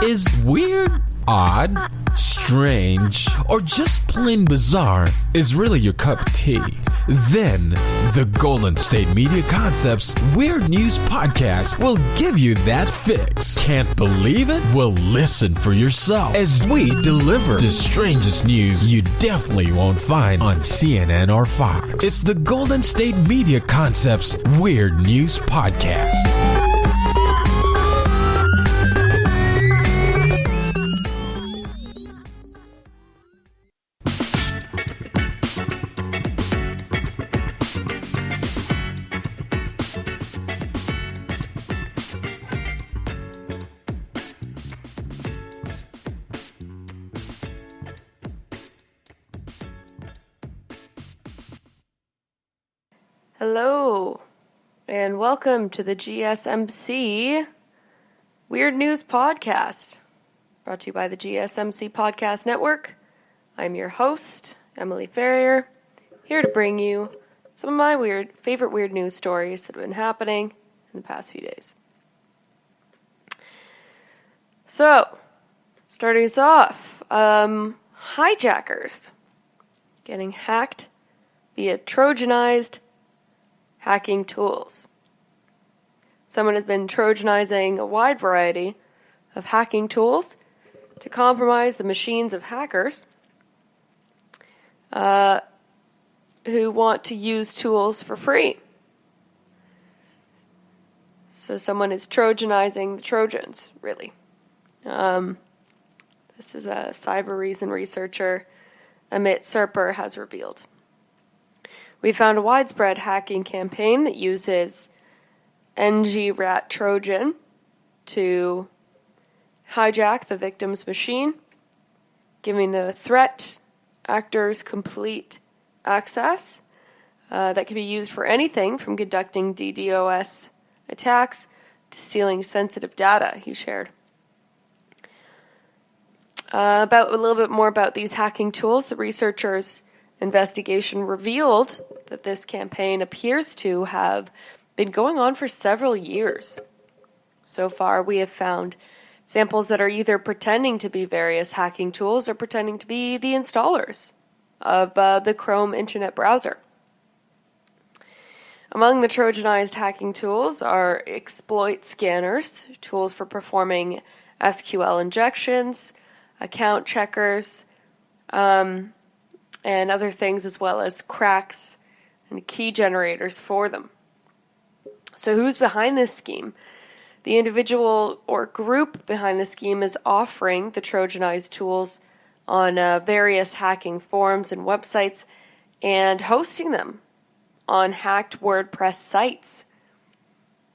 Is weird, odd, strange, or just plain bizarre is really your cup of tea? Then, the Golden State Media Concepts Weird News Podcast will give you that fix. Can't believe it? Well, listen for yourself as we deliver the strangest news you definitely won't find on CNN or Fox. It's the Golden State Media Concepts Weird News Podcast. Hello, and welcome to the GSMC Weird News Podcast, brought to you by the GSMC Podcast Network. I'm your host, Emily Ferrier, here to bring you some of my favorite weird news stories that have been happening in the past few days. So, starting us off, hijackers getting hacked via Trojanized hacking tools. Someone has been Trojanizing a wide variety of hacking tools to compromise the machines of hackers who want to use tools for free. So someone is Trojanizing the Trojans, really. This is a cyber reason researcher, Amit Serper, has revealed. We found a widespread hacking campaign that uses NG-Rat Trojan to hijack the victim's machine, giving the threat actors complete access that can be used for anything from conducting DDoS attacks to stealing sensitive data, he shared. About a little bit more about these hacking tools, the researchers' investigation revealed that this campaign appears to have been going on for several years. So far, we have found samples that are either pretending to be various hacking tools or pretending to be the installers of the Chrome internet browser. Among the Trojanized hacking tools are exploit scanners, tools for performing SQL injections, account checkers, and other things, as well as cracks and key generators for them. So who's behind this scheme? The individual or group behind the scheme is offering the Trojanized tools on various hacking forums and websites and hosting them on hacked WordPress sites.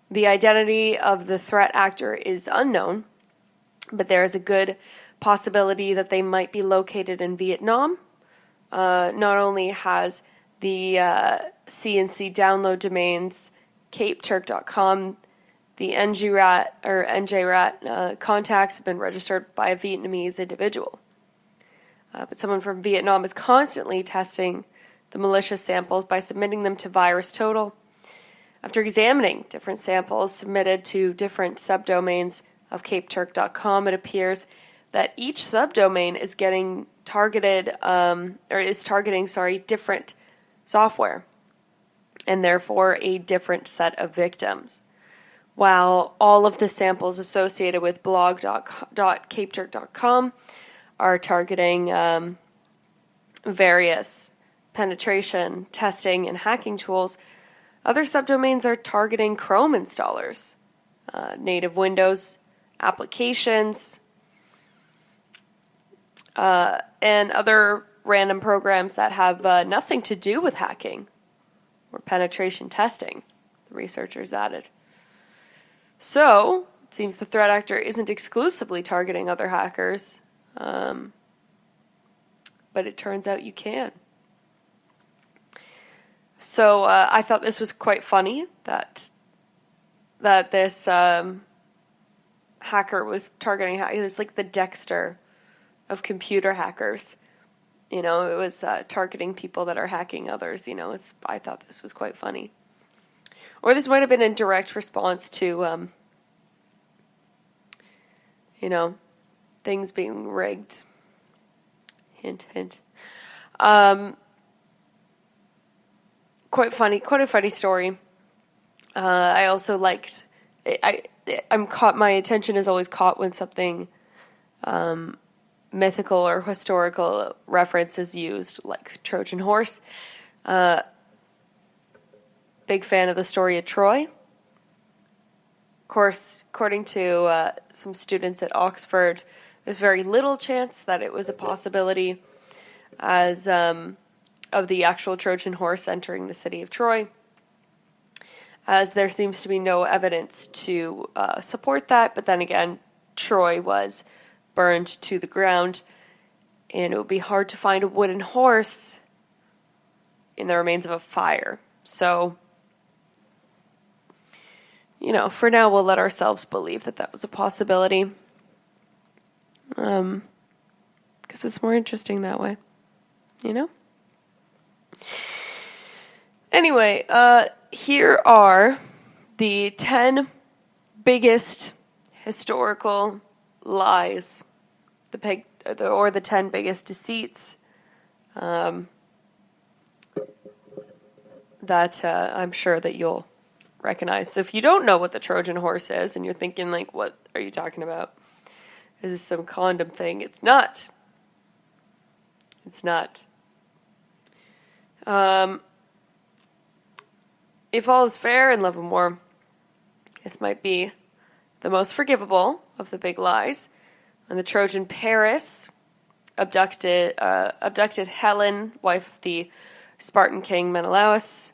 The identity of the threat actor is unknown, but there is a good possibility that they might be located in Vietnam. Not only has the CNC download domains capeturk.com, the NJRAT contacts have been registered by a Vietnamese individual. But someone from Vietnam is constantly testing the malicious samples by submitting them to VirusTotal. After examining different samples submitted to different subdomains of capeturk.com, it appears that each subdomain is getting targeting different software, and therefore a different set of victims. While all of the samples associated with blog.capeturk.com are targeting various penetration, testing, and hacking tools, other subdomains are targeting Chrome installers, native Windows applications, and other random programs that have nothing to do with hacking or penetration testing, the researchers added. So, it seems the threat actor isn't exclusively targeting other hackers, but it turns out you can. So, I thought this was quite funny that this hacker was targeting. It was like the Dexter of computer hackers. You know, it was targeting people that are hacking others. You know, I thought this was quite funny. Or this might have been in direct response to, things being rigged. Hint, hint. Quite a funny story. I also liked. I'm caught. My attention is always caught when something mythical or historical reference is used, like Trojan horse. Big fan of the story of Troy. Of course, according to some students at Oxford, there's very little chance that it was a possibility as of the actual Trojan horse entering the city of Troy, as there seems to be no evidence to support that. But then again, Troy was burned to the ground, and it would be hard to find a wooden horse in the remains of a fire. So, for now, we'll let ourselves believe that that was a possibility. Because it's more interesting that way, Anyway, here are the 10 biggest historical lies, or the 10 biggest deceits that I'm sure that you'll recognize. So if you don't know what the Trojan horse is and you're thinking, like, what are you talking about? Is this some condom thing? It's not. It's not. If all is fair in love and war, this might be the most forgivable of the big lies. When the Trojan Paris abducted Helen, wife of the Spartan king Menelaus,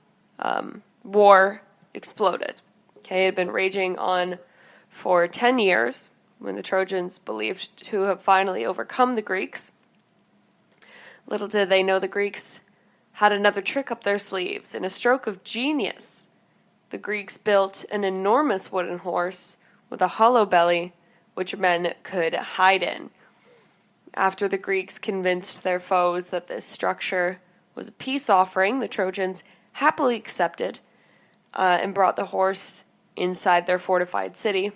war exploded. Okay, it had been raging on for 10 years when the Trojans believed to have finally overcome the Greeks. Little did they know the Greeks had another trick up their sleeves. In a stroke of genius, the Greeks built an enormous wooden horse with a hollow belly, which men could hide in. After the Greeks convinced their foes that this structure was a peace offering, the Trojans happily accepted and brought the horse inside their fortified city.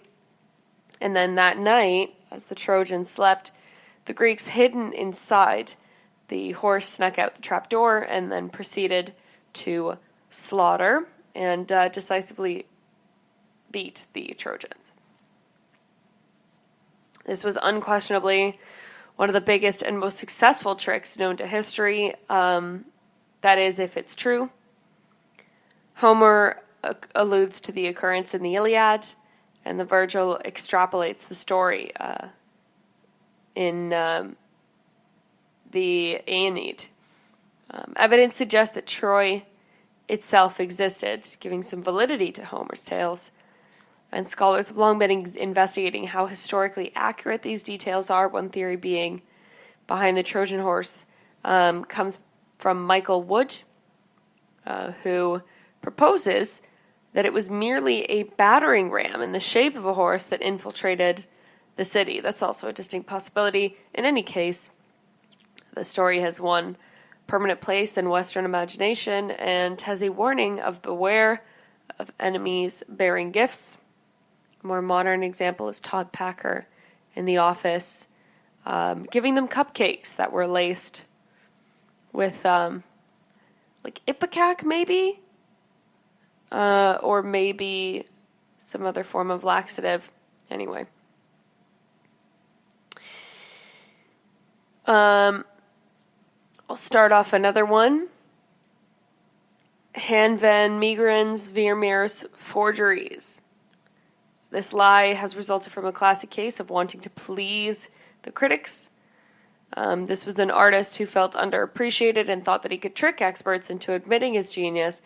And then that night, as the Trojans slept, the Greeks hidden inside. The horse snuck out the trapdoor and then proceeded to slaughter and decisively beat the Trojans. This was unquestionably one of the biggest and most successful tricks known to history. That is, if it's true. Homer alludes to the occurrence in the Iliad, and the Virgil extrapolates the story in the Aeneid. Evidence suggests that Troy itself existed, giving some validity to Homer's tales. And scholars have long been investigating how historically accurate these details are, one theory being behind the Trojan horse comes from Michael Wood, who proposes that it was merely a battering ram in the shape of a horse that infiltrated the city. That's also a distinct possibility. In any case, the story has one permanent place in Western imagination and has a warning of beware of enemies bearing gifts. A more modern example is Todd Packer in The Office, giving them cupcakes that were laced with like ipecac maybe, or maybe some other form of laxative. Anyway. I'll start off another one. Han van Meegeren's Vermeer's forgeries. This lie has resulted from a classic case of wanting to please the critics. This was an artist who felt underappreciated and thought that he could trick experts into admitting his genius.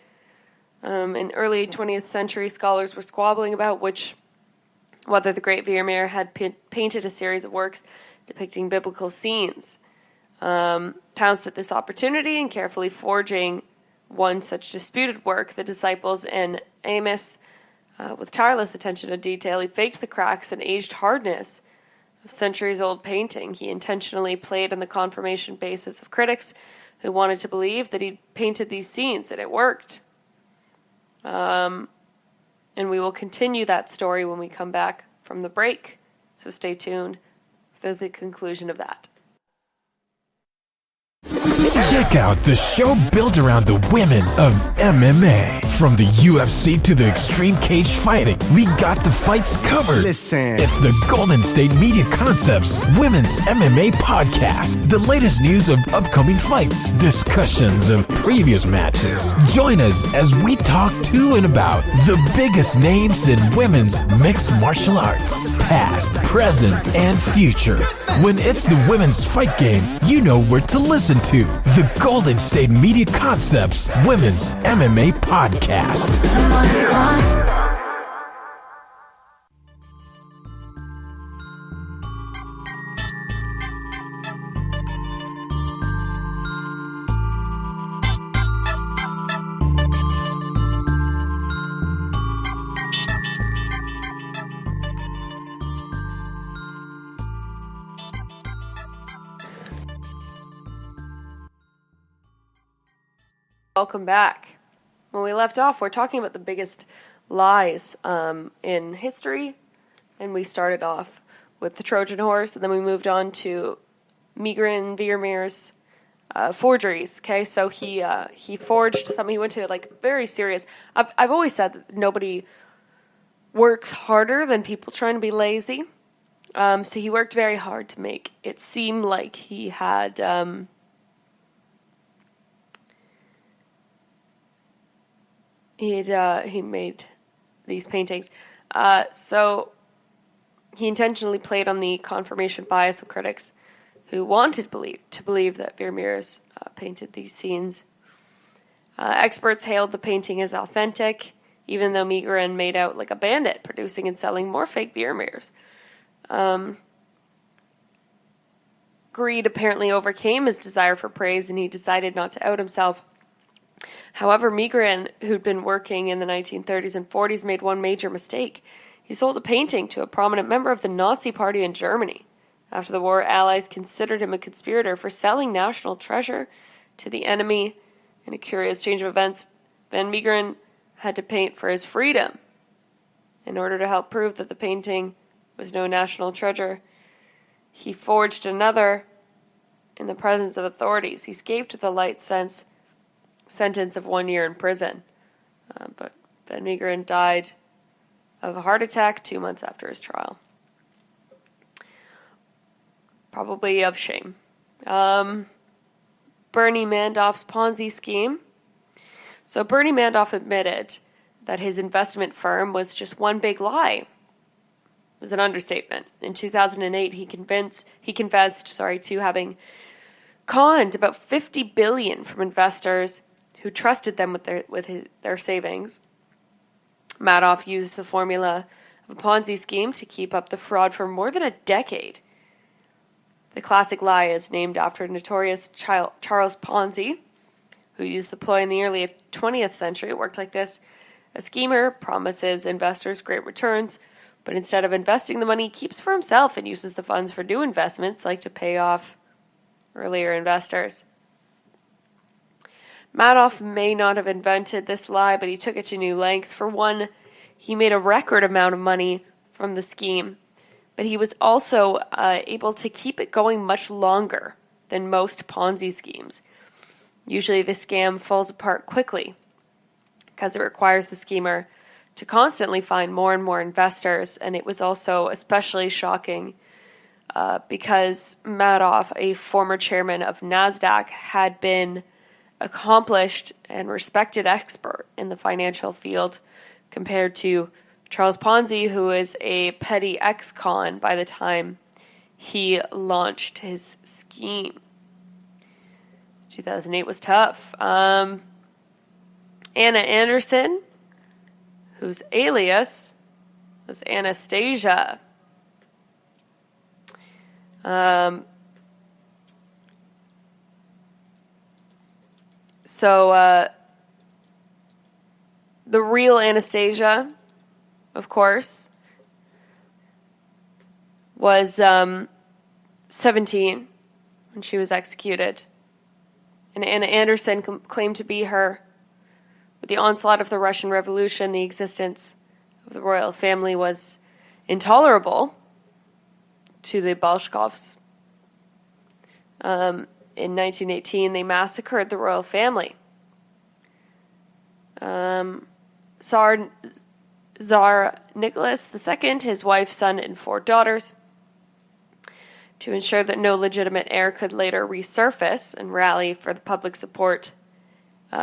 In early 20th century, scholars were squabbling about whether the great Vermeer had painted a series of works depicting biblical scenes. Pounced at this opportunity and carefully forging one such disputed work, the disciples and Amos, with tireless attention to detail, he faked the cracks and aged hardness of centuries-old painting. He intentionally played on the confirmation basis of critics who wanted to believe that he'd painted these scenes, and it worked. And we will continue that story when we come back from the break, so stay tuned. If the conclusion of that. Check out the show built around the women of MMA. From the UFC to the extreme cage fighting, we got the fights covered. Listen. It's the Golden State Media Concepts Women's MMA Podcast. The latest news of upcoming fights, discussions of previous matches. Join us as we talk to and about the biggest names in women's mixed martial arts, past, present, and future. When it's the women's fight game, you know where to listen to. The Golden State Media Concepts Women's MMA Podcast. Welcome back. When we left off, we're talking about the biggest lies in history, and we started off with the Trojan horse, and then we moved on to Migran Veermeer's forgeries. Okay, so he forged something. He went to very serious. I've always said that nobody works harder than people trying to be lazy. So he worked very hard to make it seem like he had. He made these paintings. So he intentionally played on the confirmation bias of critics who wanted to believe that Veermeer's painted these scenes. Experts hailed the painting as authentic, even though Migran made out like a bandit, producing and selling more fake Veermeers. Greed apparently overcame his desire for praise, and he decided not to out himself. However, Migran, who'd been working in the 1930s and 40s, made one major mistake. He sold a painting to a prominent member of the Nazi Party in Germany. After the war, Allies considered him a conspirator for selling national treasure to the enemy. In a curious change of events, Van Migran had to paint for his freedom. In order to help prove that the painting was no national treasure, he forged another in the presence of authorities. He escaped the light sentence of 1 year in prison. But Van Migran died of a heart attack 2 months after his trial. Probably of shame. Bernie Madoff's Ponzi scheme. So Bernie Madoff admitted that his investment firm was just one big lie. It was an understatement. In 2008, he confessed to having conned about $50 billion from investors who trusted them with their savings. Madoff used the formula of a Ponzi scheme to keep up the fraud for more than a decade. The classic lie is named after notorious Charles Ponzi, who used the ploy in the early 20th century. It worked like this. A schemer promises investors great returns, but instead of investing the money, he keeps for himself and uses the funds for new investments, like to pay off earlier investors. Madoff may not have invented this lie, but he took it to new lengths. For one, he made a record amount of money from the scheme, but he was also able to keep it going much longer than most Ponzi schemes. Usually the scam falls apart quickly because it requires the schemer to constantly find more and more investors, and it was also especially shocking because Madoff, a former chairman of NASDAQ, had been accomplished and respected expert in the financial field compared to Charles Ponzi, who is a petty ex-con by the time he launched his scheme. 2008 was tough. Anna Anderson, whose alias was Anastasia. So the real Anastasia, of course, was 17 when she was executed. And Anna Anderson claimed to be her. With the onslaught of the Russian Revolution, the existence of the royal family was intolerable to the Bolsheviks. In 1918, they massacred the royal family. Tsar Nicholas II, his wife, son, and 4 daughters. To ensure that no legitimate heir could later resurface and rally for the public support,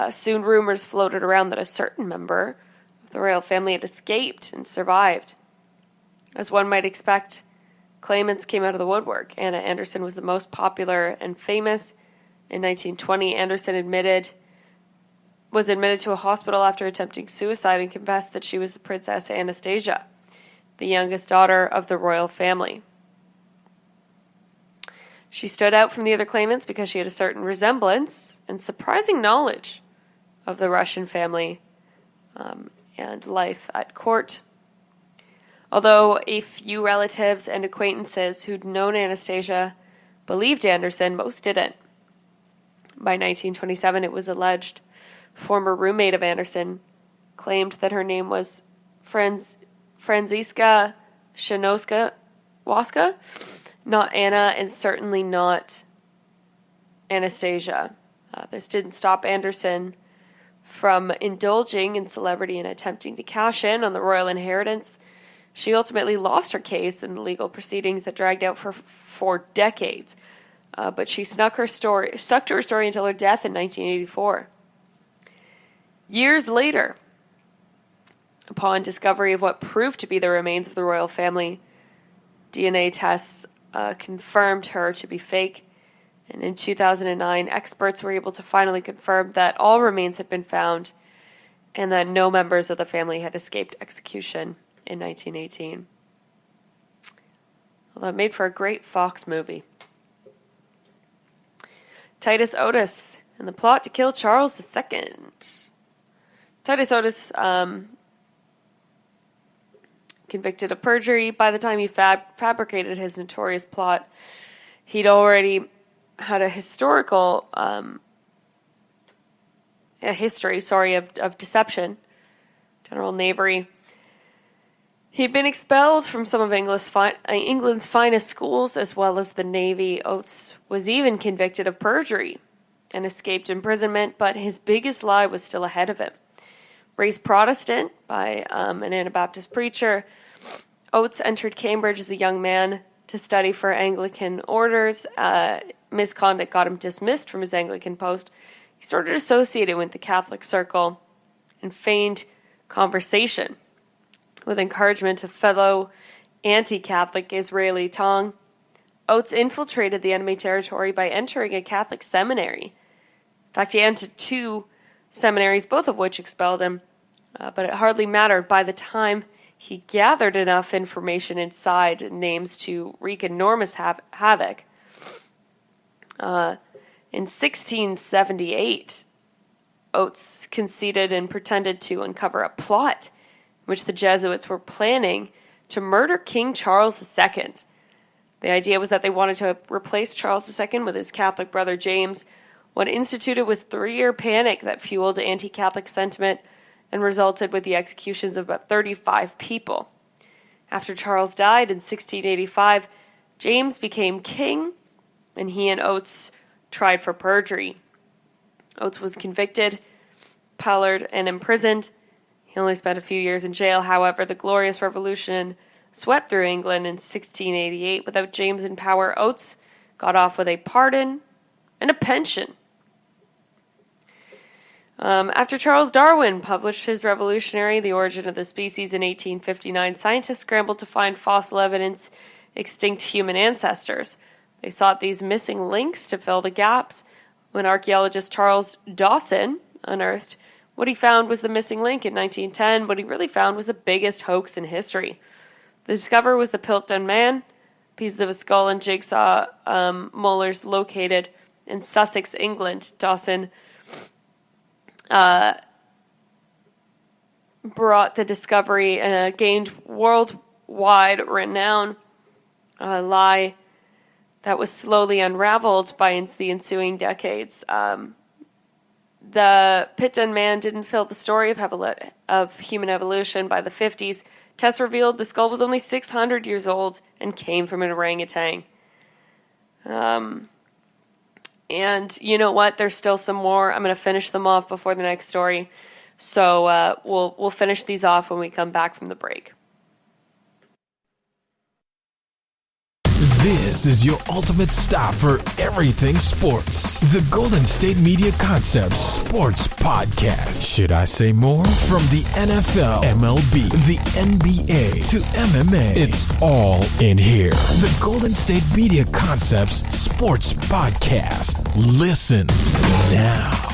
soon rumors floated around that a certain member of the royal family had escaped and survived. As one might expect, claimants came out of the woodwork. Anna Anderson was the most popular and famous. In 1920, Anderson was admitted to a hospital after attempting suicide and confessed that she was the Princess Anastasia, the youngest daughter of the royal family. She stood out from the other claimants because she had a certain resemblance and surprising knowledge of the Russian family and life at court. Although a few relatives and acquaintances who'd known Anastasia believed Anderson, most didn't. By 1927, it was alleged former roommate of Anderson claimed that her name was Franziska Shanowska-Waska, not Anna, and certainly not Anastasia. This didn't stop Anderson from indulging in celebrity and attempting to cash in on the royal inheritance. She ultimately lost her case in the legal proceedings that dragged out for decades, but she stuck to her story until her death in 1984. Years later, upon discovery of what proved to be the remains of the royal family, DNA tests confirmed her to be fake. And in 2009, experts were able to finally confirm that all remains had been found and that no members of the family had escaped execution in 1918. Although it made for a great Fox movie. Titus Otis and the plot to kill Charles II. Titus Otis, convicted of perjury. By the time he fabricated his notorious plot, he'd already had a history of deception, general knavery. He'd been expelled from some of England's finest schools, as well as the Navy. Oates was even convicted of perjury and escaped imprisonment, but his biggest lie was still ahead of him. Raised Protestant by an Anabaptist preacher, Oates entered Cambridge as a young man to study for Anglican orders. Misconduct got him dismissed from his Anglican post. He started associating with the Catholic circle and feigned conversation with encouragement of fellow anti-Catholic Israeli Tong. Oates infiltrated the enemy territory by entering a Catholic seminary. In fact, he entered 2 seminaries, both of which expelled him, but it hardly mattered. By the time he gathered enough information inside names to wreak enormous havoc, in 1678, Oates conceded and pretended to uncover a plot in which the Jesuits were planning to murder King Charles II. The idea was that they wanted to replace Charles II with his Catholic brother James. What instituted was 3-year panic that fueled anti-Catholic sentiment and resulted with the executions of about 35 people. After Charles died in 1685, James became king, and he and Oates tried for perjury. Oates was convicted, pillared, and imprisoned. He only spent a few years in jail. However, the Glorious Revolution swept through England in 1688. Without James in power, Oates got off with a pardon and a pension. After Charles Darwin published his revolutionary The Origin of the Species in 1859, scientists scrambled to find fossil evidence extinct human ancestors. They sought these missing links to fill the gaps. When archaeologist Charles Dawson unearthed what he found was the missing link in 1910, what he really found was the biggest hoax in history. The discovery was the Piltdown Man, pieces of a skull and jigsaw molars located in Sussex, England. Dawson brought the discovery and gained worldwide renown. A lie that was slowly unraveled by the ensuing decades. The Piltdown Man didn't fill the story of human evolution. By the 50s, Tests revealed the skull was only 600 years old and came from an orangutan. And you know what? There's still some more. I'm going to finish them off before the next story. So we'll finish these off when we come back from the break. This is your ultimate stop for everything sports. The Golden State Media Concepts Sports Podcast. Should I say more? From the NFL, MLB, the NBA to MMA, it's all in here. The Golden State Media Concepts Sports Podcast. Listen now.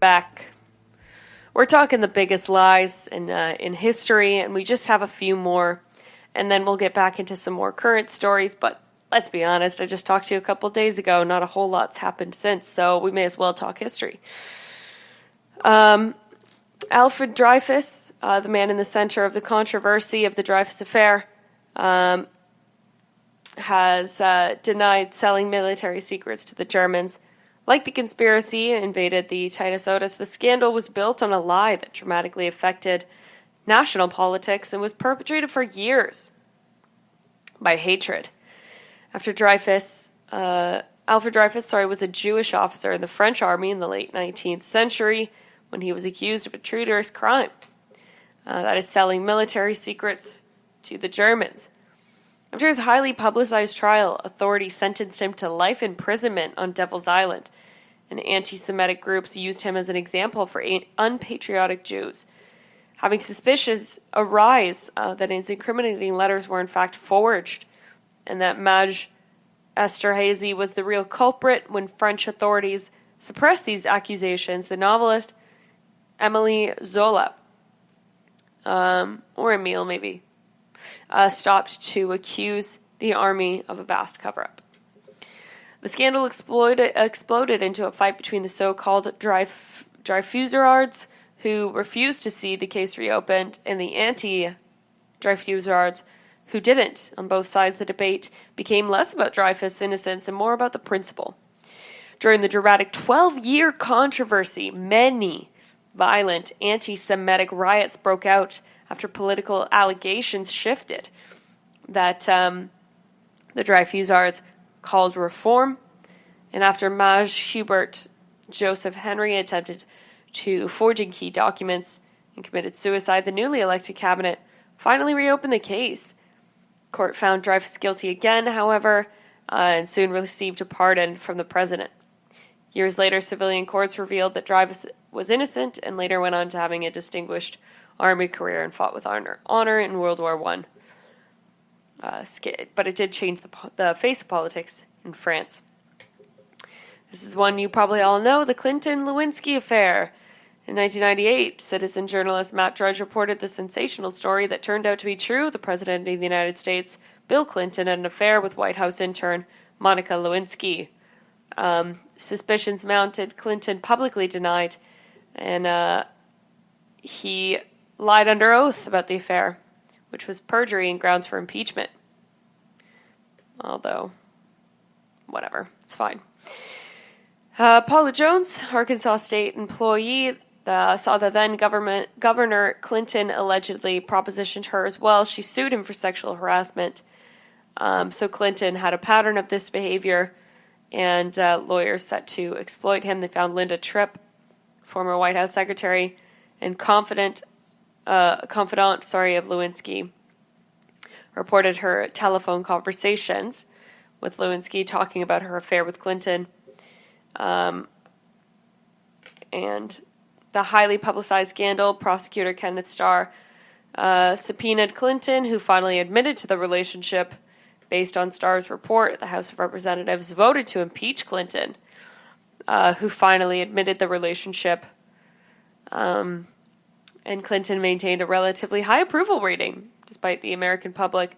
Back. We're talking the biggest lies in history, and we just have a few more, and then we'll get back into some more current stories. But let's be honest, I just talked to you a couple days ago. Not a whole lot's happened since, so we may as well talk history. Alfred Dreyfus, the man in the center of the controversy of the Dreyfus Affair, has denied selling military secrets to the Germans. Like the conspiracy invaded the Titus Otis, the scandal was built on a lie that dramatically affected national politics and was perpetrated for years by hatred. Alfred Dreyfus, was a Jewish officer in the French army in the late 19th century when he was accused of a traitorous crime. That is selling military secrets to the Germans. After his highly publicized trial, authorities sentenced him to life imprisonment on Devil's Island, and anti-Semitic groups used him as an example for unpatriotic Jews. Having suspicions arise that his incriminating letters were in fact forged, and that Maj Esterhazy was the real culprit when French authorities suppressed these accusations, the novelist Emile Zola, or Emile maybe, stopped to accuse the army of a vast cover-up. The scandal exploded into a fight between the so-called Dreyfusards, who refused to see the case reopened, and the anti-Dreyfusards, who didn't. On both sides, the debate became less about Dreyfus' innocence and more about the principle. During the dramatic 12-year controversy, many violent anti-Semitic riots broke out after political allegations shifted that the Dreyfusards called reform, and after Maj Hubert Joseph Henry attempted to forging key documents and committed suicide, the newly elected cabinet finally reopened the case. Court found Dreyfus guilty again, however, and soon received a pardon from the president. Years later, civilian courts revealed that Dreyfus was innocent and later went on to having a distinguished army career and fought with honor in World War I. But it did change the face of politics in France. This is one you probably all know, the Clinton-Lewinsky affair. In 1998, citizen journalist Matt Drudge reported the sensational story that turned out to be true. The President of the United States, Bill Clinton, had an affair with White House intern Monica Lewinsky. Suspicions mounted. Clinton publicly denied, and he lied under oath about the affair, which was perjury and grounds for impeachment. Although, whatever, it's fine. Paula Jones, Arkansas State employee, saw the then Governor Clinton allegedly propositioned her as well. She sued him for sexual harassment. So Clinton had a pattern of this behavior, and lawyers set to exploit him. They found Linda Tripp, former White House secretary and confidant of Lewinsky, reported her telephone conversations with Lewinsky talking about her affair with Clinton. And the highly publicized scandal, prosecutor Kenneth Starr subpoenaed Clinton, who finally admitted to the relationship. Based on Starr's report, the House of Representatives voted to impeach Clinton, who finally admitted the relationship. And Clinton maintained a relatively high approval rating, despite the American public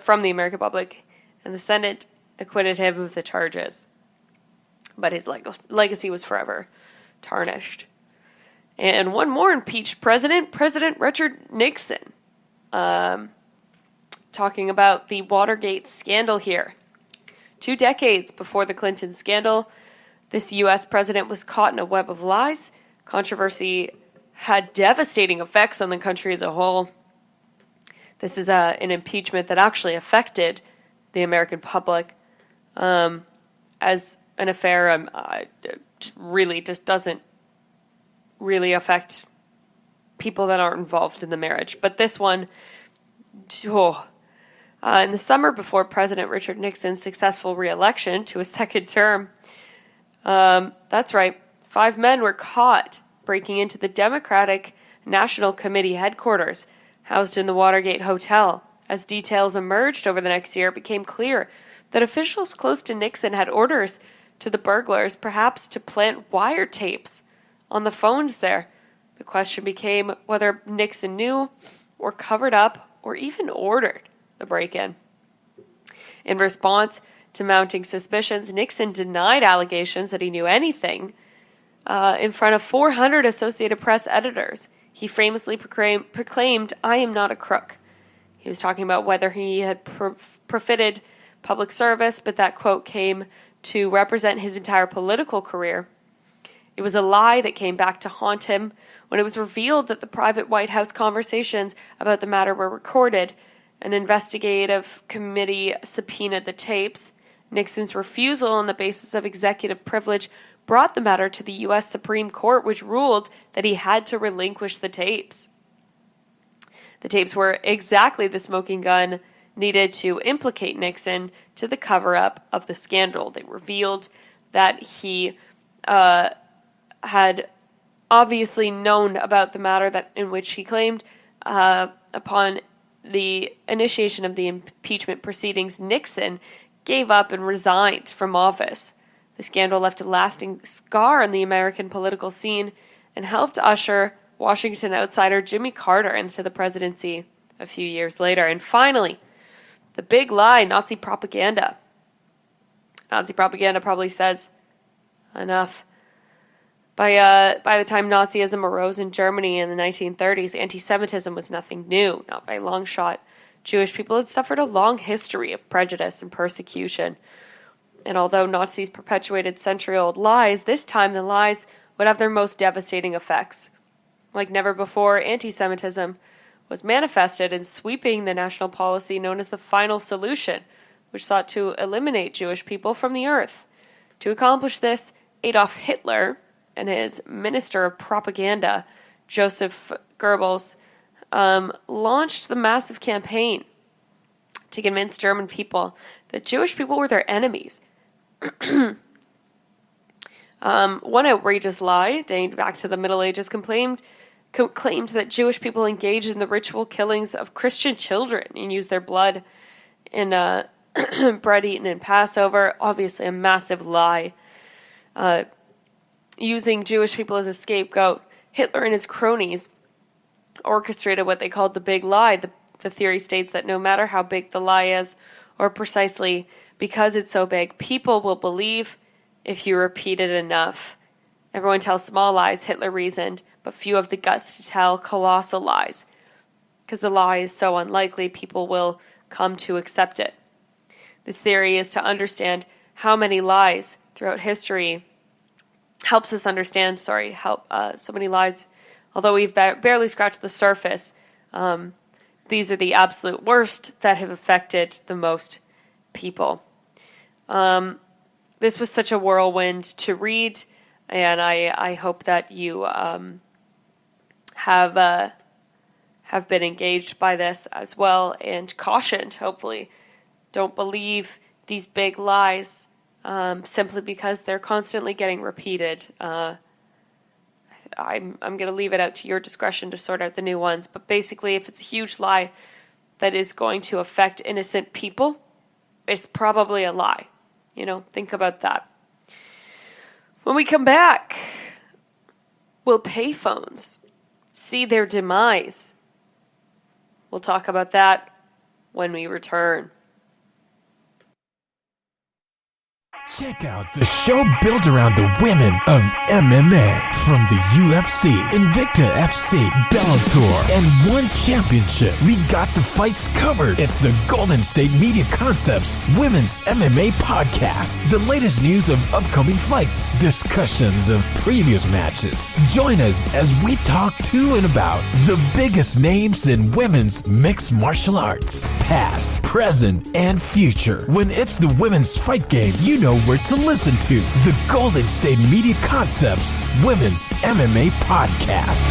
from the American public, and the Senate acquitted him of the charges. But his legacy was forever tarnished. And one more impeached president, President Richard Nixon. Talking about the Watergate scandal here. 2 decades before the Clinton scandal, this U.S. president was caught in a web of lies. Controversy had devastating effects on the country as a whole. This is an impeachment that actually affected the American public as an affair. Really just doesn't really affect people that aren't involved in the marriage. But this one, in the summer before President Richard Nixon's successful re-election to a second term, that's right, 5 men were caught breaking into the Democratic National Committee headquarters, housed in the Watergate Hotel. As details emerged over the next year, it became clear that officials close to Nixon had orders to the burglars, perhaps to plant wiretapes on the phones there. The question became whether Nixon knew or covered up or even ordered the break-in. In response to mounting suspicions, Nixon denied allegations that he knew anything in front of 400 Associated Press editors. He famously proclaimed, "I am not a crook." He was talking about whether he had profited public service, but that quote came to represent his entire political career. It was a lie that came back to haunt him when it was revealed that the private White House conversations about the matter were recorded. An investigative committee subpoenaed the tapes. Nixon's refusal on the basis of executive privilege brought the matter to the U.S. Supreme Court, which ruled that he had to relinquish the tapes. The tapes were exactly the smoking gun needed to implicate Nixon to the cover-up of the scandal. They revealed that he had obviously known about the matter in which he claimed upon the initiation of the impeachment proceedings, Nixon gave up and resigned from office. The scandal left a lasting scar on the American political scene and helped usher Washington outsider Jimmy Carter into the presidency a few years later. And finally, the big lie, Nazi propaganda. Nazi propaganda probably says enough. By the time Nazism arose in Germany in the 1930s, anti-Semitism was nothing new, not by a long shot. Jewish people had suffered a long history of prejudice and persecution. And although Nazis perpetuated century-old lies, this time the lies would have their most devastating effects. Like never before, anti-Semitism was manifested in sweeping the national policy known as the Final Solution, which sought to eliminate Jewish people from the earth. To accomplish this, Adolf Hitler and his Minister of Propaganda, Joseph Goebbels, launched the massive campaign to convince German people that Jewish people were their enemies. One outrageous lie, dating back to the Middle Ages, claimed that Jewish people engaged in the ritual killings of Christian children and used their blood in bread eaten in Passover. Obviously a massive lie. Using Jewish people as a scapegoat, Hitler and his cronies orchestrated what they called the big lie. The theory states that no matter how big the lie is, or precisely because it's so big, people will believe if you repeat it enough. Everyone tells small lies, Hitler reasoned, but few have the guts to tell colossal lies. Because the lie is so unlikely, people will come to accept it. This theory is to understand how many lies throughout history helps us understand, so many lies, although we've barely scratched the surface, these are the absolute worst that have affected the most people. This was such a whirlwind to read, and I hope that you have been engaged by this as well and cautioned, hopefully. Don't believe these big lies simply because they're constantly getting repeated. I'm going to leave it out to your discretion to sort out the new ones. But basically, if it's a huge lie that is going to affect innocent people, it's probably a lie. Think about that. When we come back, will payphones see their demise? We'll talk about that when we return. Check out the show built around the women of MMA. From the UFC, Invicta FC, Bellator, and one championship. We got the fights covered. It's the Golden State Media Concepts Women's MMA Podcast. The latest news of upcoming fights, discussions of previous matches. Join us as we talk to and about the biggest names in women's mixed martial arts. Past, present, and future. When it's the women's fight game, you know where to listen to. The Golden State Media Concepts Women's MMA Podcast.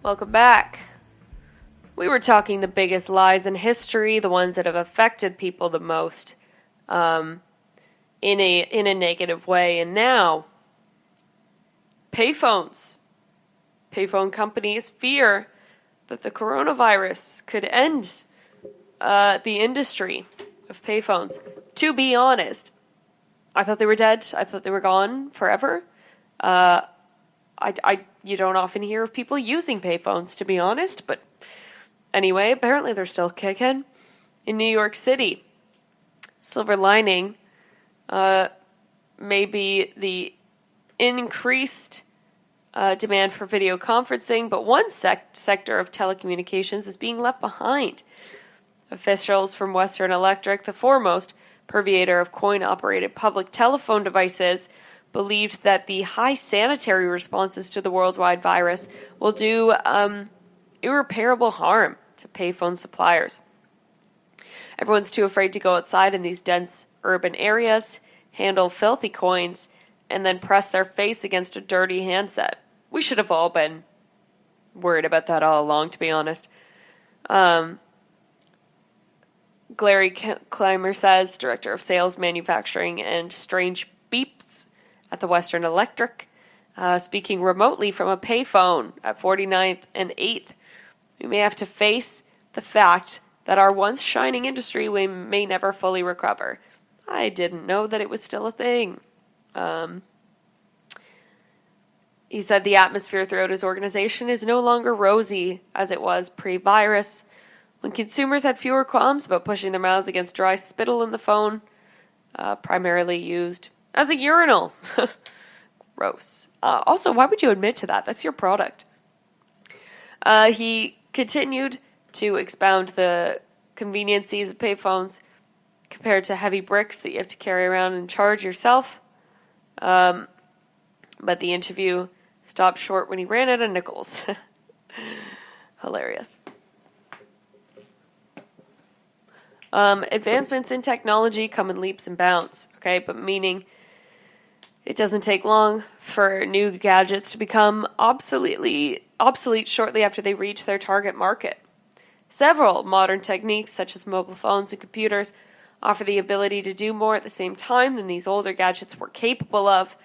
Welcome back. We were talking the biggest lies in history, the ones that have affected people the most, in a negative way. And now, payphones. Payphone companies fear that the coronavirus could end the industry of payphones. To be honest, I thought they were dead. I thought they were gone forever. You don't often hear of people using payphones, to be honest, but anyway, apparently they're still kicking. In New York City, silver lining, maybe the increased demand for video conferencing, but one sector of telecommunications is being left behind. Officials from Western Electric, the foremost purveyor of coin-operated public telephone devices, believed that the high sanitary responses to the worldwide virus will do irreparable harm to payphone suppliers. Everyone's too afraid to go outside in these dense urban areas, handle filthy coins, and then press their face against a dirty handset. We should have all been worried about that all along, to be honest. Glary Clymer says, Director of Sales, Manufacturing, and Strange Beeps at the Western Electric, speaking remotely from a payphone at 49th and 8th. We may have to face the fact that our once shining industry may never fully recover. I didn't know that it was still a thing. He said the atmosphere throughout his organization is no longer rosy as it was pre-virus, when consumers had fewer qualms about pushing their mouths against dry spittle in the phone, primarily used as a urinal. Gross. Also, why would you admit to that? That's your product. He continued to expound the conveniences of payphones compared to heavy bricks that you have to carry around and charge yourself. But the interview stopped short when he ran out of nickels. Hilarious. Advancements in technology come in leaps and bounds, okay? But meaning it doesn't take long for new gadgets to become obsolete shortly after they reach their target market. Several modern techniques, such as mobile phones and computers, offer the ability to do more at the same time than these older gadgets were capable of,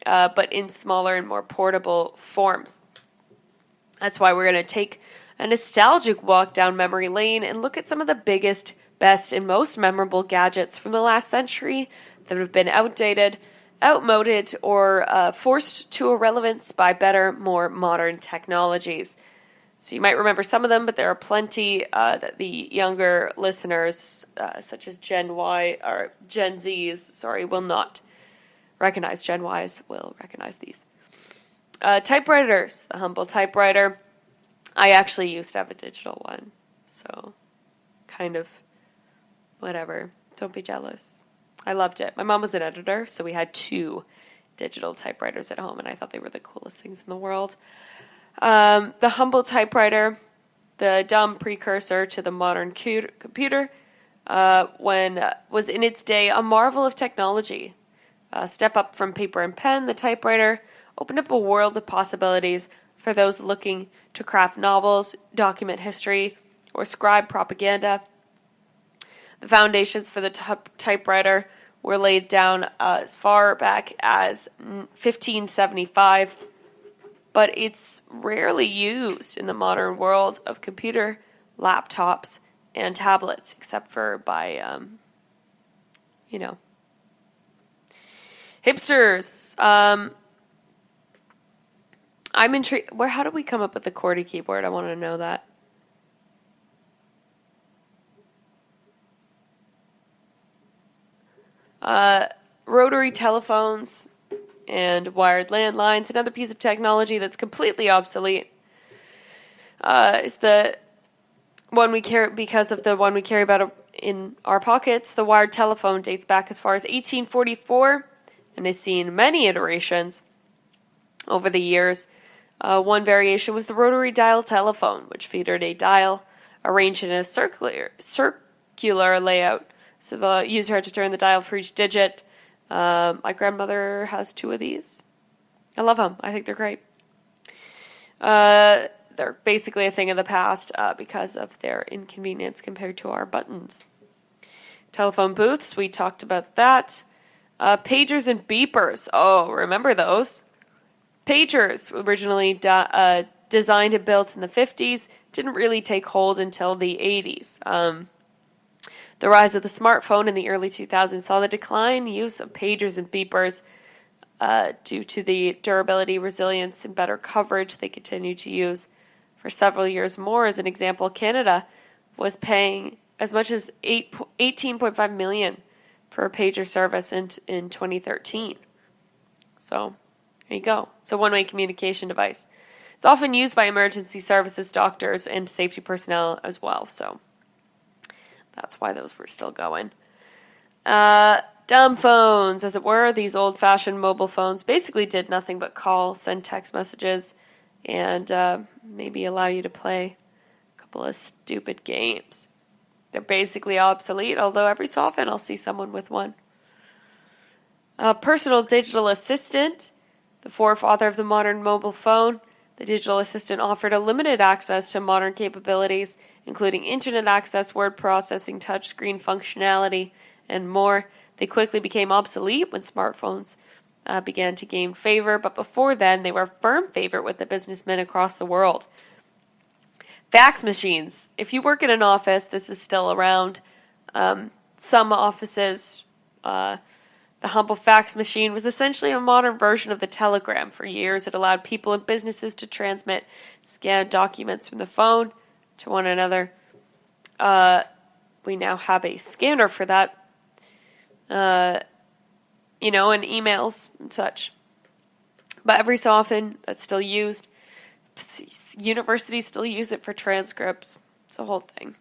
but in smaller and more portable forms. That's why we're going to take a nostalgic walk down memory lane and look at some of the biggest, best, and most memorable gadgets from the last century that have been outdated, outmoded, or forced to irrelevance by better, more modern technologies. So you might remember some of them, but there are plenty that the younger listeners, such as Gen Y or Gen Zs, will not recognize. Gen Ys will recognize these. Typewriters, the humble typewriter. I actually used to have a digital one, so kind of whatever. Don't be jealous. I loved it. My mom was an editor, so we had 2 digital typewriters at home, and I thought they were the coolest things in the world. The humble typewriter, the dumb precursor to the modern computer, was in its day a marvel of technology. Step up from paper and pen, the typewriter opened up a world of possibilities for those looking to craft novels, document history, or scribe propaganda. The foundations for the typewriter were laid down as far back as 1575, but it's rarely used in the modern world of computer, laptops, and tablets, except for by, hipsters. I'm intrigued. How did we come up with the QWERTY keyboard? I want to know that. Rotary telephones and wired landlines. Another piece of technology that's completely obsolete is the one we carry, because of the one we carry about in our pockets. The wired telephone dates back as far as 1844 and has seen many iterations over the years. One variation was the rotary dial telephone, which featured a dial arranged in a circular layout. So the user had to turn the dial for each digit. My grandmother has 2 of these. I love them. I think they're great. They're basically a thing of the past because of their inconvenience compared to our buttons. Telephone booths, we talked about that. Pagers and beepers. Oh, remember those? Pagers, originally designed and built in the 50s, didn't really take hold until the 80s. The rise of the smartphone in the early 2000s saw the decline use of pagers and beepers due to the durability, resilience, and better coverage they continued to use for several years more. As an example, Canada was paying as much as $18.5 million for a pager service in 2013. So there you go. It's a one-way communication device. It's often used by emergency services, doctors, and safety personnel as well. So that's why those were still going. Dumb phones, as it were. These old-fashioned mobile phones basically did nothing but call, send text messages, and maybe allow you to play a couple of stupid games. They're basically obsolete, although every so often I'll see someone with one. Personal digital assistant, the forefather of the modern mobile phone. The digital assistant offered a limited access to modern capabilities, including internet access, word processing, touchscreen functionality, and more. They quickly became obsolete when smartphones began to gain favor, but before then, they were a firm favorite with the businessmen across the world. Fax machines. If you work in an office, this is still around. Some offices, the humble fax machine was essentially a modern version of the telegram. For years, it allowed people and businesses to transmit scanned documents from the phone to one another. We now have a scanner for that, and emails and such. But every so often, that's still used. Universities still use it for transcripts. It's a whole thing.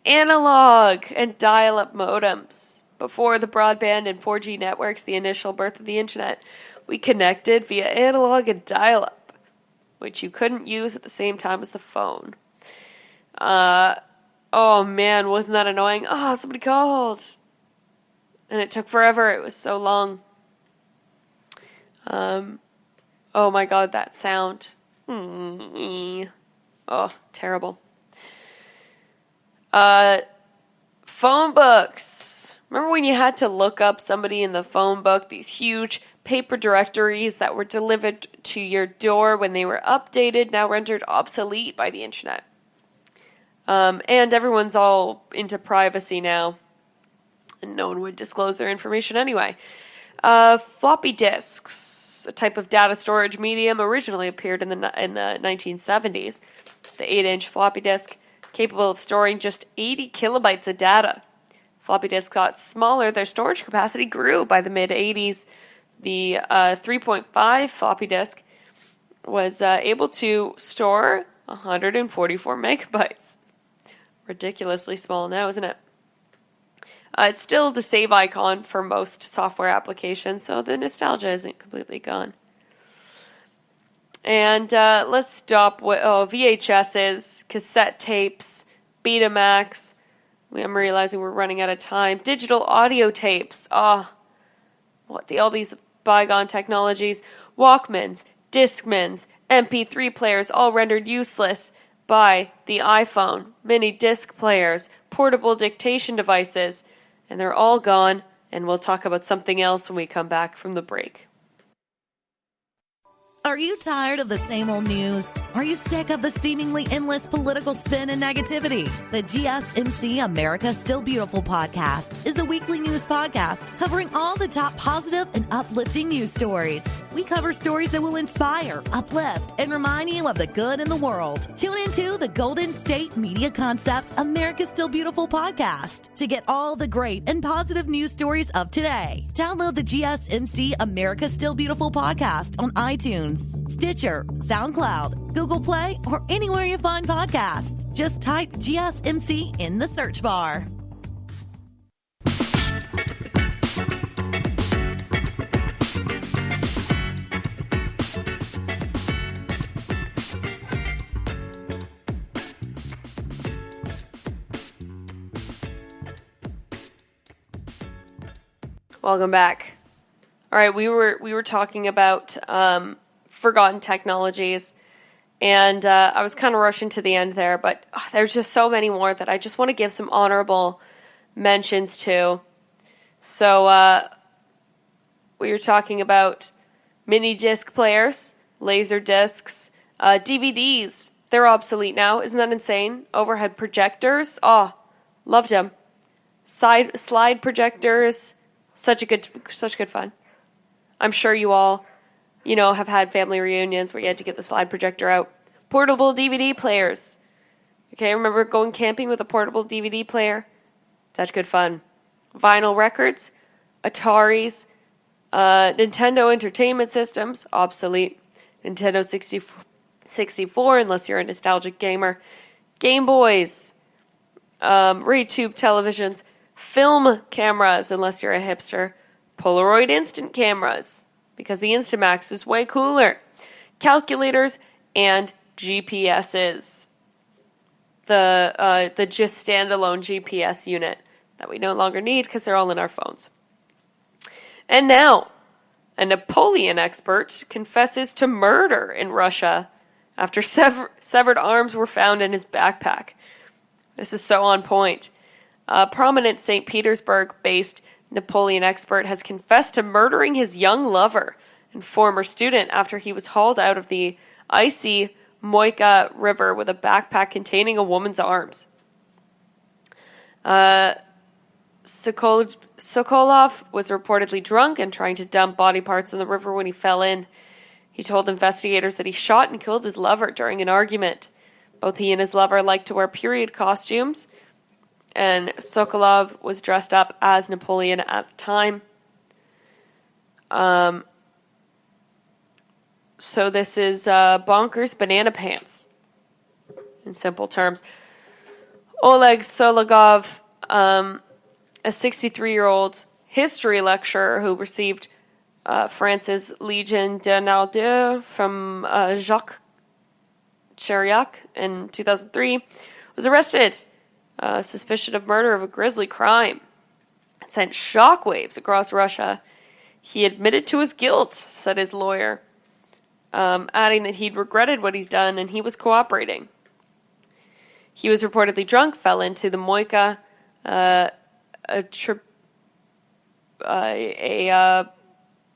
Analog and dial-up modems. Before the broadband and 4G networks, the initial birth of the internet, we connected via analog and dial-up, which you couldn't use at the same time as the phone. Oh man, wasn't that annoying? Oh, somebody called. And it took forever. It was so long. Oh my god, that sound. Oh, terrible. Phone books. Remember when you had to look up somebody in the phone book? These huge paper directories that were delivered to your door when they were updated, now rendered obsolete by the internet. And everyone's all into privacy now. And no one would disclose their information anyway. Floppy disks, a type of data storage medium, originally appeared in the 1970s. The 8-inch floppy disk, capable of storing just 80 kilobytes of data. Floppy disks got smaller. Their storage capacity grew by the mid-80s. The 3.5 floppy disk was able to store 144 megabytes. Ridiculously small now, isn't it? It's still the save icon for most software applications, so the nostalgia isn't completely gone. And let's stop with VHSs, cassette tapes, Betamax. I'm realizing we're running out of time. Digital audio tapes. All these bygone technologies. Walkmans, Discmans, MP3 players, all rendered useless buy the iPhone, mini disc players, portable dictation devices, and they're all gone, and we'll talk about something else when we come back from the break. Are you tired of the same old news? Are you sick of the seemingly endless political spin and negativity? The GSMC America's Still Beautiful podcast is a weekly news podcast covering all the top positive and uplifting news stories. We cover stories that will inspire, uplift, and remind you of the good in the world. Tune into the Golden State Media Concepts America's Still Beautiful podcast to get all the great and positive news stories of today. Download the GSMC America's Still Beautiful podcast on iTunes, Stitcher, SoundCloud, Google Play, or anywhere you find podcasts. Just type GSMC in the search bar. Welcome back. All right, we were talking about forgotten technologies, and I was kind of rushing to the end there, but there's just so many more that I just want to give some honorable mentions to. So we were talking about mini disc players, laser discs, DVDs. They're obsolete now. Isn't that insane? Overhead projectors. Oh, loved them. Slide projectors. Such good fun. I'm sure you all, have had family reunions where you had to get the slide projector out. Portable DVD players. Okay, I remember going camping with a portable DVD player. Such good fun. Vinyl records, Ataris, Nintendo Entertainment Systems, obsolete. Nintendo 64, unless you're a nostalgic gamer. Game Boys, Ray-tube televisions, film cameras, unless you're a hipster. Polaroid instant cameras, because the Instamax is way cooler. Calculators and GPSs. The just standalone GPS unit that we no longer need because they're all in our phones. And now, a Napoleon expert confesses to murder in Russia after severed arms were found in his backpack. This is so on point. A prominent St. Petersburg-based Napoleon expert has confessed to murdering his young lover and former student after he was hauled out of the icy Moika River with a backpack containing a woman's arms. Sokolov was reportedly drunk and trying to dump body parts in the river when he fell in. He told investigators that he shot and killed his lover during an argument. Both he and his lover liked to wear period costumes, and Sokolov was dressed up as Napoleon at the time. So this is bonkers banana pants, in simple terms. Oleg Sologov, a 63-year-old history lecturer who received France's Legion d'honneur from Jacques Chirac in 2003, was arrested. Suspicion of murder of a grisly crime. It sent shockwaves across Russia. He admitted to his guilt, said his lawyer, adding that he'd regretted what he's done and he was cooperating. He was reportedly drunk, fell into the Moika,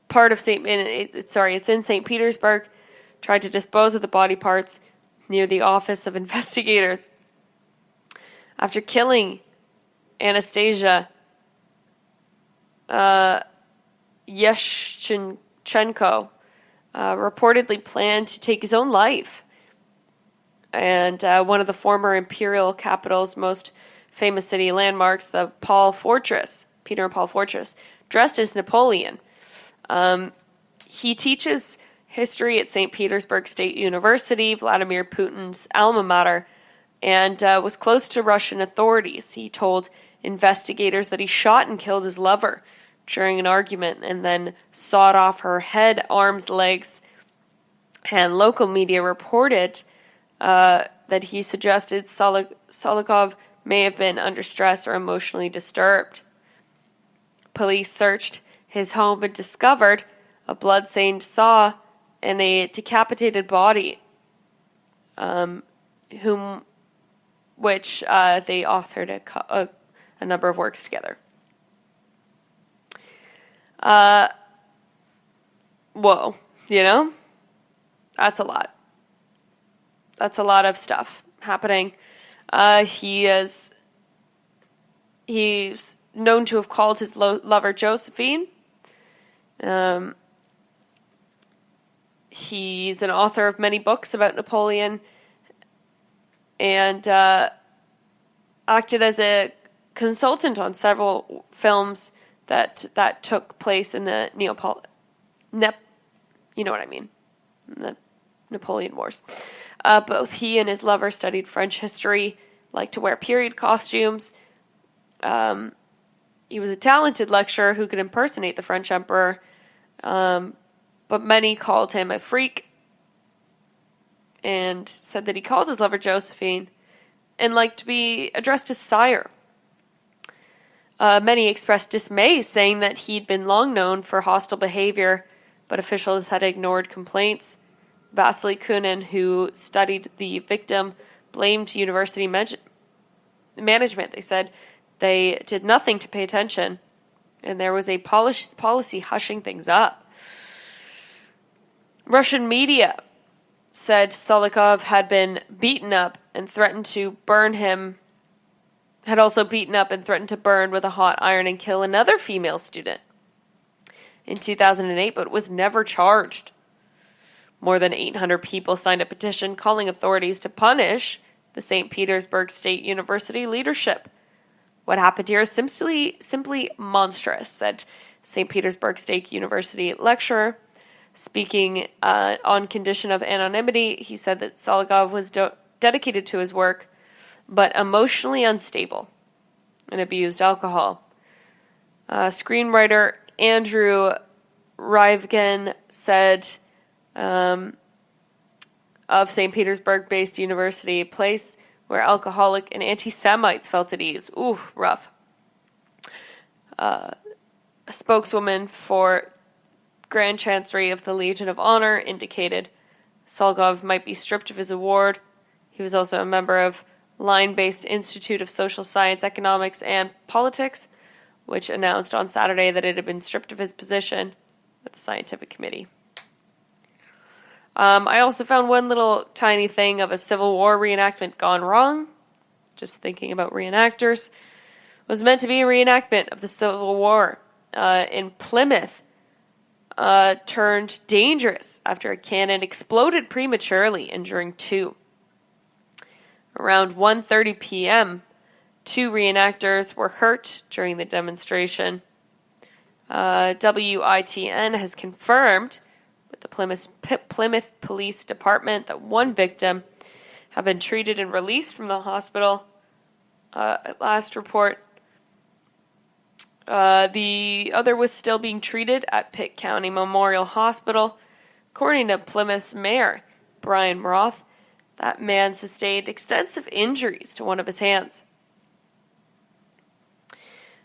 part of it's in St. Petersburg, tried to dispose of the body parts near the Office of Investigators. After killing Anastasia Yeshchenko, reportedly planned to take his own life. And one of the former imperial capital's most famous city landmarks, the Peter and Paul Fortress, dressed as Napoleon. He teaches history at St. Petersburg State University, Vladimir Putin's alma mater, and was close to Russian authorities. He told investigators that he shot and killed his lover during an argument and then sawed off her head, arms, legs. And local media reported that he suggested Solikov may have been under stress or emotionally disturbed. Police searched his home and discovered a blood-stained saw and a decapitated body. which they authored a number of works together. Whoa, that's a lot. That's a lot of stuff happening. He's known to have called his lover Josephine. He's an author of many books about Napoleon and acted as a consultant on several films that took place in the the Napoleon Wars. Both he and his lover studied French history, liked to wear period costumes. He was a talented lecturer who could impersonate the French emperor, but many called him a freak and said that he called his lover Josephine and liked to be addressed as sire. Many expressed dismay, saying that he'd been long known for hostile behavior, but officials had ignored complaints. Vasily Kunin, who studied the victim, blamed university management. They said they did nothing to pay attention, and there was a policy hushing things up. Russian media said Solikov had been beaten up and threatened to burn him, had also beaten up and threatened to burn with a hot iron and kill another female student in 2008, but was never charged. More than 800 people signed a petition calling authorities to punish the St. Petersburg State University leadership. What happened here is simply monstrous, said St. Petersburg State University lecturer. Speaking on condition of anonymity, he said that Solikov was dedicated to his work, but emotionally unstable and abused alcohol. Screenwriter Andrew Rivgen said of St. Petersburg-based university, a place where alcoholic and anti-Semites felt at ease. Ooh, rough. A spokeswoman for Grand Chancery of the Legion of Honor indicated Solikov might be stripped of his award. He was also a member of Line-based Institute of Social Science, Economics, and Politics, which announced on Saturday that it had been stripped of his position with the scientific committee. I also found one little tiny thing of a Civil War reenactment gone wrong. Just thinking about reenactors. It was meant to be a reenactment of the Civil War in Plymouth. Turned dangerous after a cannon exploded prematurely, injuring 2. Around 1:30 p.m., 2 reenactors were hurt during the demonstration. WITN has confirmed with the Plymouth Police Department that 1 victim had been treated and released from the hospital. At last report, the other was still being treated at Pitt County Memorial Hospital. According to Plymouth's mayor, Brian Roth, that man sustained extensive injuries to one of his hands.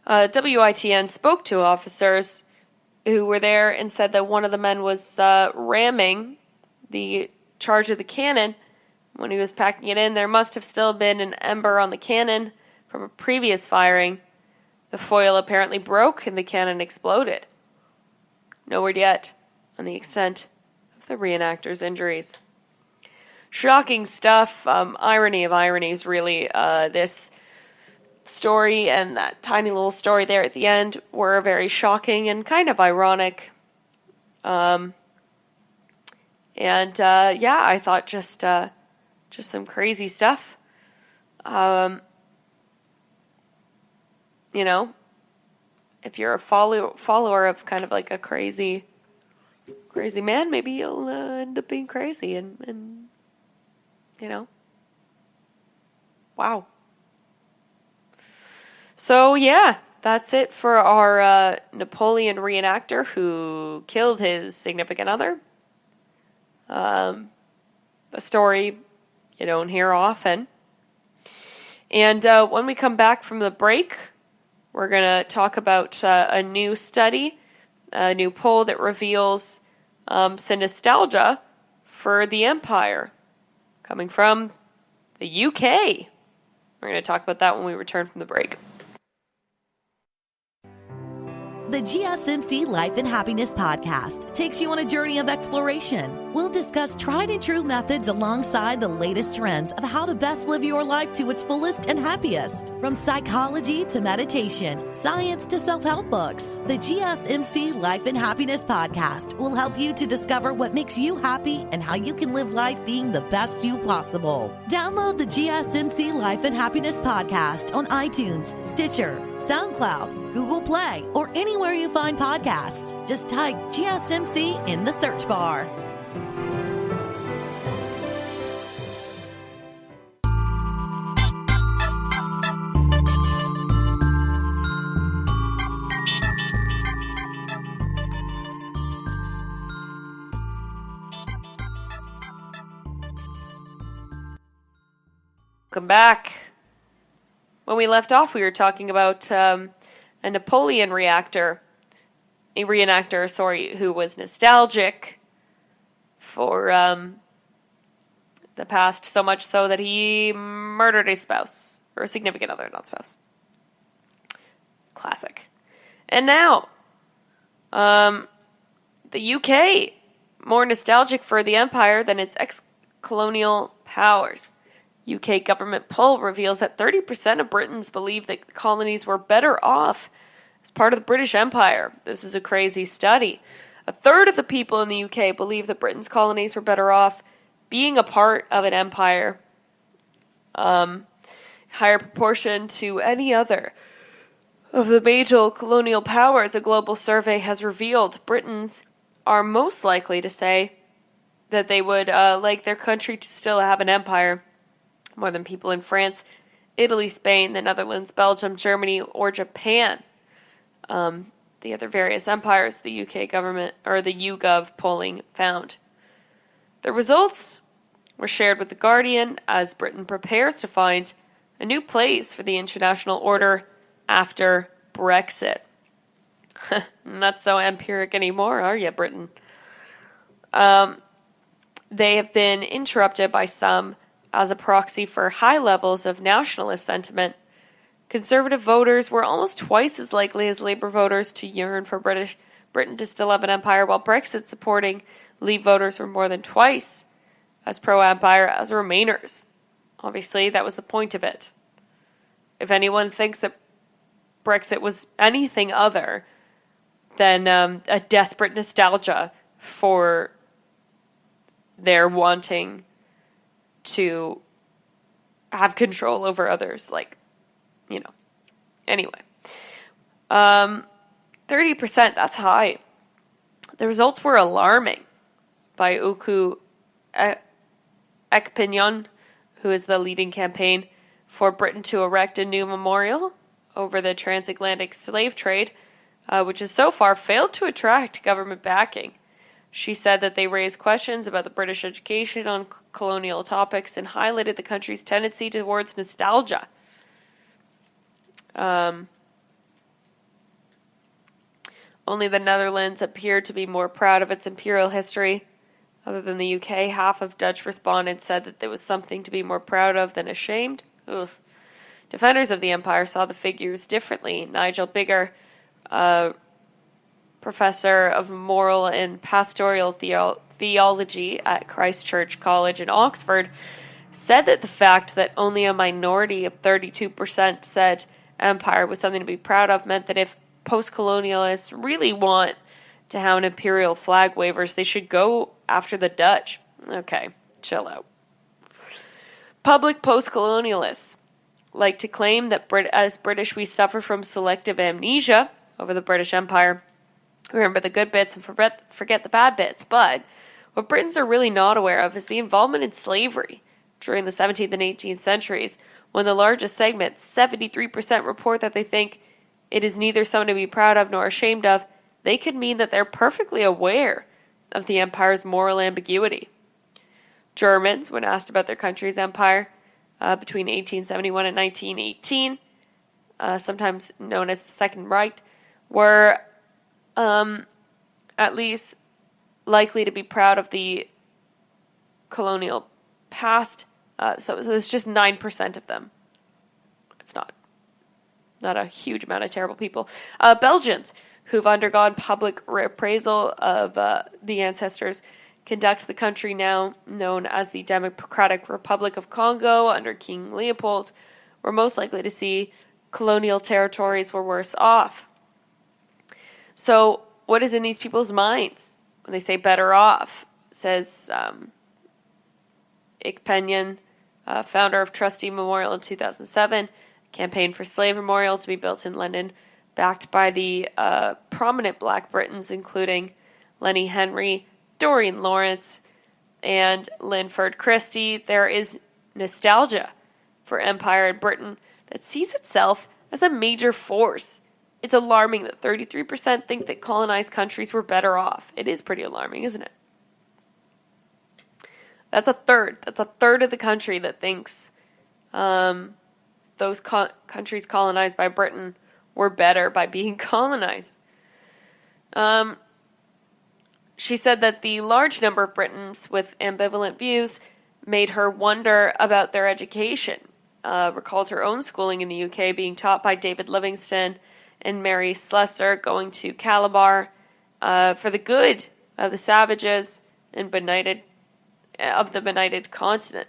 WITN spoke to officers who were there and said that one of the men was ramming the charge of the cannon. When he was packing it in, there must have still been an ember on the cannon from a previous firing. The foil apparently broke and the cannon exploded. No word yet on the extent of the reenactor's injuries. Shocking stuff. Irony of ironies, really. This story and that tiny little story there at the end were very shocking and kind of ironic. I thought just some crazy stuff. If you're a follower of kind of like a crazy man, maybe you'll end up being crazy and wow. So yeah, that's it for our Napoleon reenactor who killed his significant other. A story you don't hear often. And when we come back from the break, we're going to talk about a new study, a new poll that reveals some nostalgia for the Empire, coming from the UK. We're going to talk about that when we return from the break. The GSMC Life and Happiness podcast takes you on a journey of exploration. We'll discuss tried and true methods alongside the latest trends of how to best live your life to its fullest and happiest. From psychology to meditation, science to self-help books, the GSMC Life and Happiness podcast will help you to discover what makes you happy and how you can live life being the best you possible. Download the GSMC Life and Happiness podcast on iTunes, Stitcher, SoundCloud, Google Play, or anywhere you find podcasts. Just type GSMC in the search bar. Welcome back. When we left off, we were talking about a Napoleon reenactor, who was nostalgic for the past, so much so that he murdered a spouse, or a significant other, not spouse. Classic. And now, the UK, more nostalgic for the empire than its ex-colonial powers. UK government poll reveals that 30% of Britons believe that the colonies were better off as part of the British Empire. This is a crazy study. A third of the people in the UK believe that Britain's colonies were better off being a part of an empire. Higher proportion to any other of the major colonial powers a global survey has revealed. Britons are most likely to say that they would like their country to still have an empire, more than people in France, Italy, Spain, the Netherlands, Belgium, Germany, or Japan. The other various empires the UK government, or the YouGov polling found. The results were shared with The Guardian as Britain prepares to find a new place for the international order after Brexit. Not so empiric anymore, are you, Britain? They have been interrupted by some as a proxy for high levels of nationalist sentiment. Conservative voters were almost twice as likely as Labour voters to yearn for Britain to still have an empire, while Brexit supporting Leave voters were more than twice as pro-empire as Remainers. Obviously, that was the point of it. If anyone thinks that Brexit was anything other than a desperate nostalgia for their wanting to have control over others, Anyway. 30%, that's high. The results were alarming by Uku Ekpinyon, who is the leading campaign for Britain to erect a new memorial over the transatlantic slave trade, which has so far failed to attract government backing. She said that they raised questions about the British education on colonial topics and highlighted the country's tendency towards nostalgia. Only the Netherlands appeared to be more proud of its imperial history. Other than the UK, half of Dutch respondents said that there was something to be more proud of than ashamed. Oof. Defenders of the empire saw the figures differently. Nigel Bigger, professor of moral and pastoral theology at Christ Church College in Oxford, said that the fact that only a minority of 32% said empire was something to be proud of meant that if post-colonialists really want to have an imperial flag wavers, they should go after the Dutch. Okay, chill out. Public post-colonialists like to claim that as British we suffer from selective amnesia over the British Empire. Remember the good bits and forget the bad bits. But what Britons are really not aware of is the involvement in slavery during the 17th and 18th centuries, when the largest segment, 73%, report that they think it is neither something to be proud of nor ashamed of. They could mean that they're perfectly aware of the empire's moral ambiguity. Germans, when asked about their country's empire between 1871 and 1918, sometimes known as the Second Reich, were at least likely to be proud of the colonial past So it's just 9% of them. It's not a huge amount of terrible people. Belgians who've undergone public reappraisal of the ancestors conduct the country now known as the Democratic Republic of Congo under King Leopold were most likely to see colonial territories were worse off. So what is in these people's minds when they say better off? Says Ikpenyan, founder of Trustee Memorial in 2007, campaigned for slave memorial to be built in London, backed by the prominent Black Britons, including Lenny Henry, Dorian Lawrence, and Linford Christie. There is nostalgia for empire in Britain that sees itself as a major force. It's alarming that 33% think that colonized countries were better off. It is pretty alarming, isn't it? That's a third. That's a third of the country that thinks those countries colonized by Britain were better by being colonized. She said that the large number of Britons with ambivalent views made her wonder about their education. Recalled her own schooling in the UK being taught by David Livingstone and Mary Slessor, going to Calabar for the good of the savages and of the benighted continent.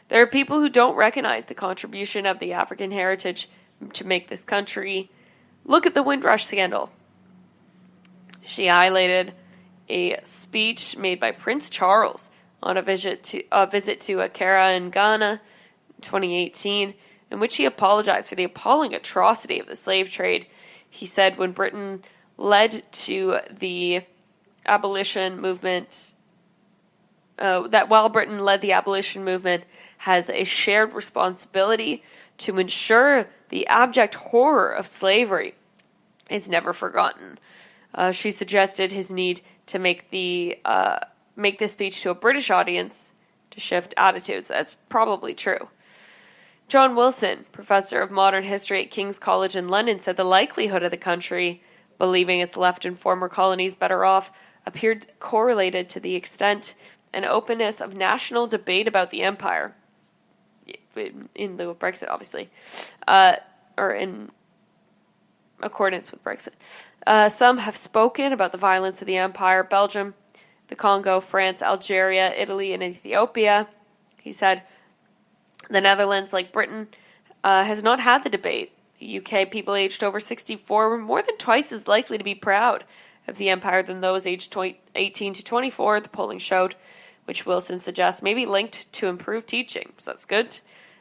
There are people who don't recognize the contribution of the African heritage to make this country. Look at the Windrush scandal. She highlighted a speech made by Prince Charles on a visit to Accra in Ghana in 2018, in which he apologized for the appalling atrocity of the slave trade. He said when Britain led to the abolition movement, that while Britain led the abolition movement, has a shared responsibility to ensure the abject horror of slavery is never forgotten. She suggested his need to make the speech to a British audience to shift attitudes. That's probably true. John Wilson, professor of modern history at King's College in London, said the likelihood of the country believing its left and former colonies better off appeared correlated to the extent and openness of national debate about the empire, in lieu of Brexit, obviously, or in accordance with Brexit. Some have spoken about the violence of the empire: Belgium, the Congo, France, Algeria, Italy, and Ethiopia. He said the Netherlands, like Britain, has not had the debate. The UK people aged over 64 were more than twice as likely to be proud of the empire than those aged 18 to 24, the polling showed, which Wilson suggests may be linked to improved teaching. So that's good.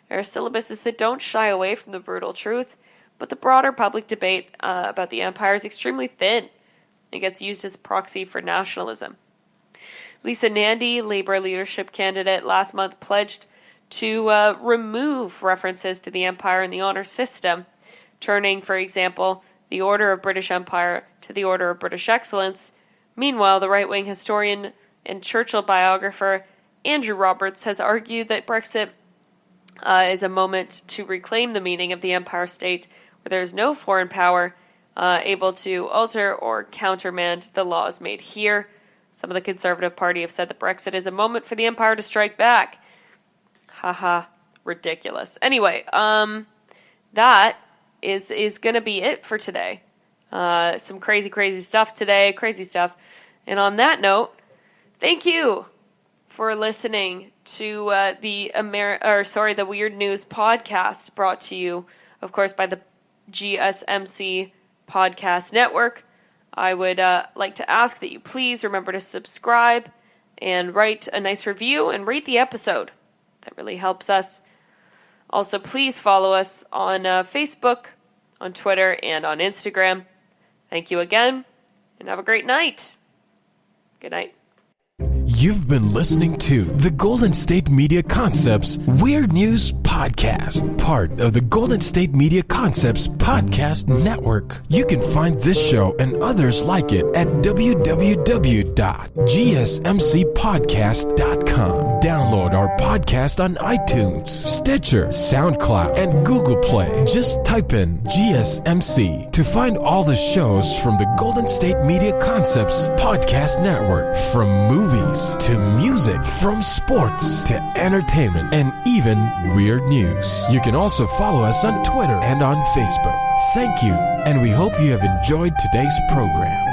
There are syllabuses that don't shy away from the brutal truth, but the broader public debate about the empire is extremely thin. It gets used as a proxy for nationalism. Lisa Nandy, Labour leadership candidate, last month pledged to remove references to the empire in the honour system, turning, for example, the Order of British Empire to the Order of British Excellence. Meanwhile, the right-wing historian and Churchill biographer Andrew Roberts has argued that Brexit is a moment to reclaim the meaning of the empire state, where there is no foreign power able to alter or countermand the laws made here. Some of the Conservative Party have said that Brexit is a moment for the empire to strike back. Haha, ridiculous. Anyway, that is going to be it for today. Some crazy stuff today, crazy stuff. And on that note, thank you for listening to the Weird News podcast, brought to you, of course, by the GSMC Podcast Network. I would like to ask that you please remember to subscribe and write a nice review and rate the episode. That really helps us. Also, please follow us on Facebook, on Twitter, and on Instagram. Thank you again, and have a great night. Good night. You've been listening to the Golden State Media Concepts Weird News Podcast, part of the Golden State Media Concepts Podcast Network. You can find this show and others like it at www.gsmcpodcast.com. Download our podcast on iTunes, Stitcher, SoundCloud, and Google Play. Just type in GSMC to find all the shows from the Golden State Media Concepts Podcast Network, from movies to music music, from sports to entertainment, and even weird news. You can also follow us on Twitter and on Facebook. Thank you, and we hope you have enjoyed today's program.